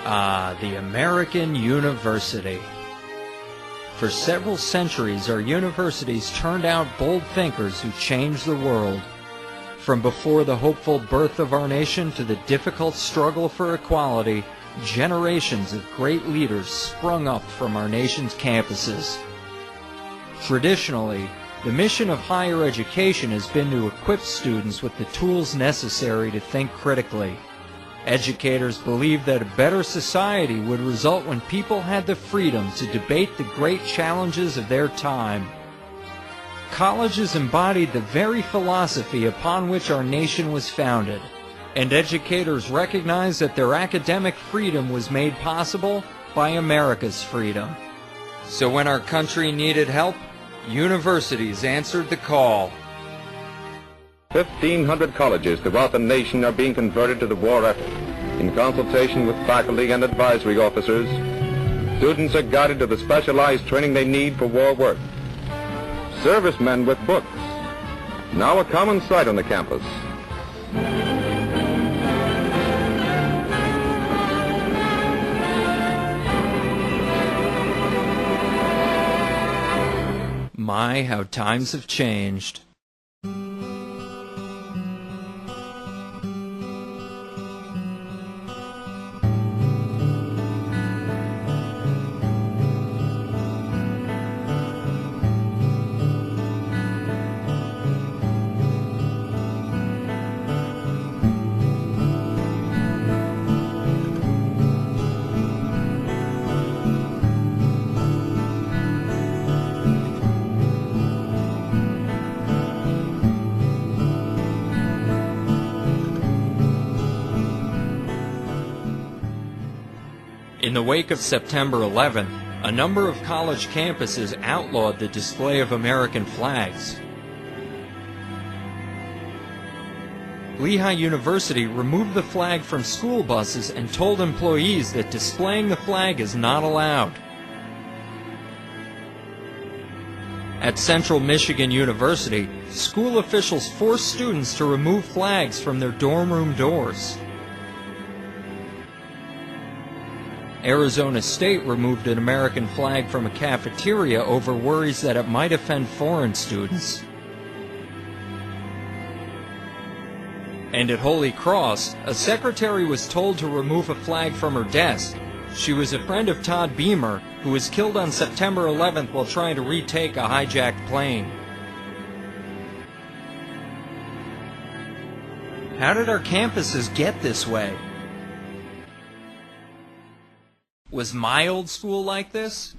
Ah, the American University. For several centuries, our universities turned out bold thinkers who changed the world. From before the hopeful birth of our nation to the difficult struggle for equality, generations of great leaders sprung up from our nation's campuses. Traditionally, the mission of higher education has been to equip students with the tools necessary to think critically. Educators believed that a better society would result when people had the freedom to debate the great challenges of their time. Colleges embodied the very philosophy upon which our nation was founded, and educators recognized that their academic freedom was made possible by America's freedom. So when our country needed help, universities answered the call. 1,500 colleges throughout the nation are being converted to the war effort. In consultation with faculty and advisory officers, students are guided to the specialized training they need for war work. Servicemen with books, now a common sight on the campus. My, how times have changed. In the wake of September 11, a number of college campuses outlawed the display of American flags. Lehigh University removed the flag from school buses and told employees that displaying the flag is not allowed. At Central Michigan University, school officials forced students to remove flags from their dorm room doors. Arizona State removed an American flag from a cafeteria over worries that it might offend foreign students. And at Holy Cross, a secretary was told to remove a flag from her desk. She was a friend of Todd Beamer, who was killed on September 11th while trying to retake a hijacked plane. How did our campuses get this way? Was my old school like this?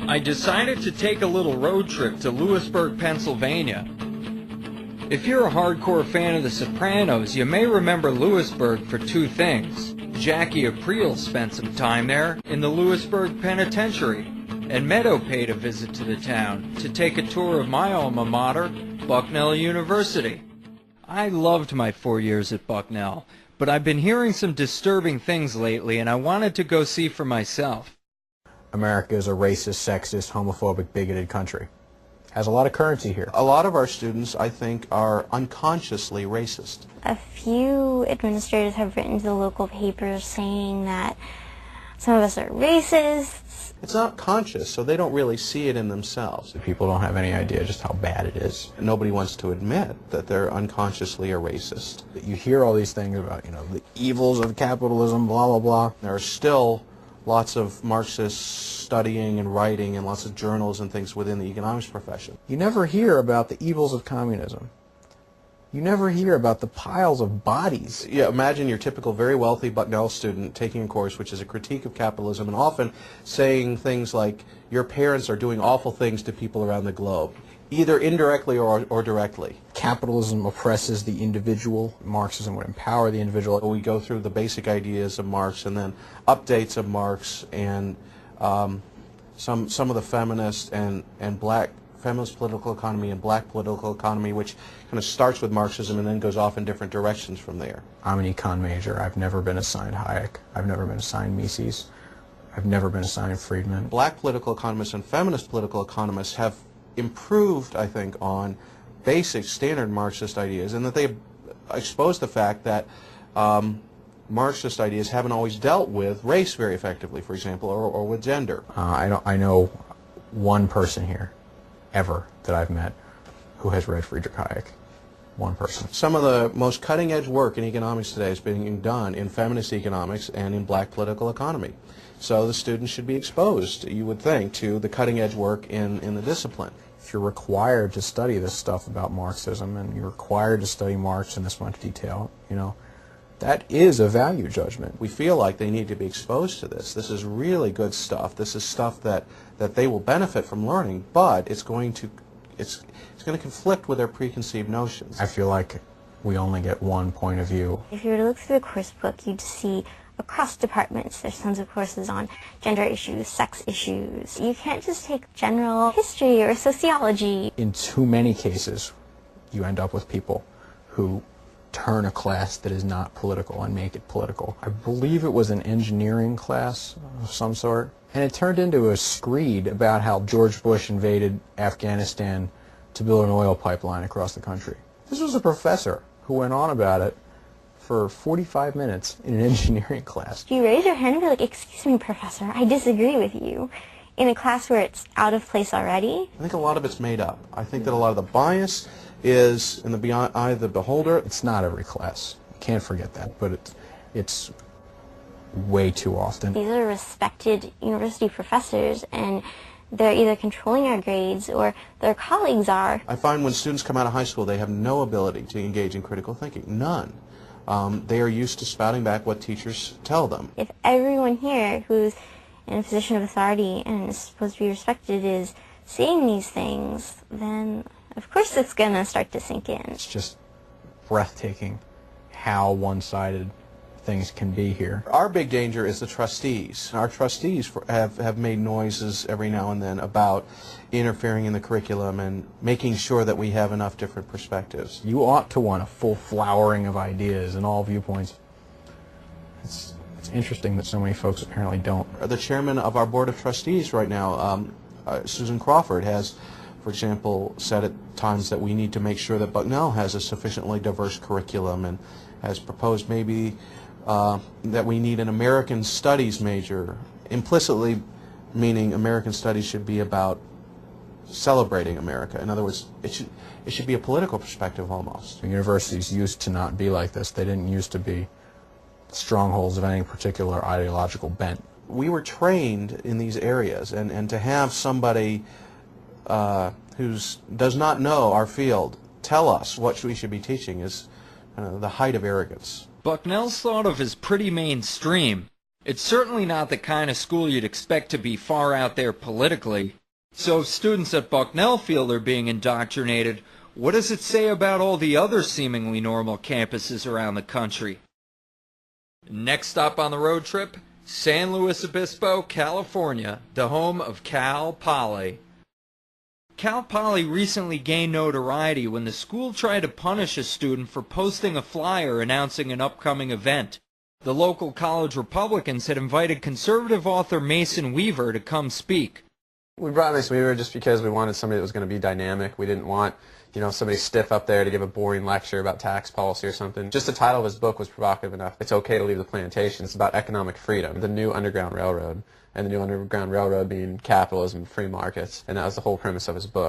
I decided to take a little road trip to Lewisburg, Pennsylvania. If you're a hardcore fan of The Sopranos, you may remember Lewisburg for two things. Jackie Aprile spent some time there in the Lewisburg Penitentiary, and Meadow paid a visit to the town to take a tour of my alma mater, Bucknell University. I loved my 4 years at Bucknell, but I've been hearing some disturbing things lately, and I wanted to go see for myself. America is a racist, sexist, homophobic, bigoted country. Has a lot of currency here. A lot of our students, I think, are unconsciously racist. A few administrators have written to the local papers saying that Some of us are racists. It's not conscious, so they don't really see it in themselves. People don't have any idea just how bad it is. Nobody wants to admit that they're unconsciously a racist. You hear all these things about, the evils of capitalism, blah, blah, blah. There are still lots of Marxists studying and writing and lots of journals and things within the economics profession. You never hear about the evils of communism. You never hear about the piles of bodies. Yeah, imagine your typical very wealthy Bucknell student taking a course which is a critique of capitalism and often saying things like, your parents are doing awful things to people around the globe, either indirectly or directly. Capitalism oppresses the individual. Marxism would empower the individual. We go through the basic ideas of Marx and then updates of Marx and some of the feminist and black feminist political economy and black political economy, which kind of starts with Marxism and then goes off in different directions from there. I'm an econ major. I've never been assigned Hayek. I've never been assigned Mises. I've never been assigned Friedman. Black political economists and feminist political economists have improved, I think, on basic standard Marxist ideas, and that they expose the fact that Marxist ideas haven't always dealt with race very effectively, for example, or with gender. I know one person here, ever, that I've met who has read Friedrich Hayek. One person. Some of the most cutting-edge work in economics today is being done in feminist economics and in black political economy. So the students should be exposed, you would think, to the cutting-edge work in the discipline. If you're required to study this stuff about Marxism and you're required to study Marx in this much detail, that is a value judgment. We feel like they need to be exposed to this. This is really good stuff. This is stuff that they will benefit from learning, but it's going to conflict with their preconceived notions. I feel like we only get one point of view. If you were to look through the course book, you'd see across departments there's tons of courses on gender issues, sex issues. You can't just take general history or sociology. In too many cases, you end up with people who turn a class that is not political and make it political. I believe it was an engineering class of some sort, and it turned into a screed about how George Bush invaded Afghanistan to build an oil pipeline across the country. This was a professor who went on about it for 45 minutes in an engineering class. You raise your hand and be like, excuse me, professor, I disagree with you. In a class where it's out of place already? I think a lot of it's made up. I think that a lot of the bias is in the eye of the beholder. It's not every class. You can't forget that, but it's way too often. These are respected university professors, and they're either controlling our grades or their colleagues are. I find when students come out of high school, they have no ability to engage in critical thinking. None. They are used to spouting back what teachers tell them. If everyone here who's in a position of authority and is supposed to be respected is seeing these things, then of course it's going to start to sink in. It's just breathtaking how one-sided things can be here. Our big danger is the trustees. Our trustees have made noises every now and then about interfering in the curriculum and making sure that we have enough different perspectives. You ought to want a full flowering of ideas and all viewpoints. It's interesting that so many folks apparently don't. The chairman of our board of trustees right now, Susan Crawford, has, for example, said at times that we need to make sure that Bucknell has a sufficiently diverse curriculum, and has proposed maybe that we need an American Studies major, implicitly meaning American Studies should be about celebrating America. In other words, it should be a political perspective almost. Universities used to not be like this. They didn't used to be strongholds of any particular ideological bent. We were trained in these areas, and to have somebody who does not know our field tell us what we should be teaching is the height of arrogance. Bucknell's thought of as pretty mainstream. It's certainly not the kind of school you'd expect to be far out there politically. So if students at Bucknell feel they're being indoctrinated, what does it say about all the other seemingly normal campuses around the country? Next stop on the road trip, San Luis Obispo, California, the home of Cal Poly. Cal Poly recently gained notoriety when the school tried to punish a student for posting a flyer announcing an upcoming event. The local college Republicans had invited conservative author Mason Weaver to come speak. We brought Mason Weaver just because we wanted somebody that was going to be dynamic. We didn't want you know, somebody stiff up there to give a boring lecture about tax policy or something. Just the title of his book was provocative enough. It's okay to leave the plantation. It's about economic freedom, the new Underground Railroad, and the new Underground Railroad being capitalism, free markets, and that was the whole premise of his book.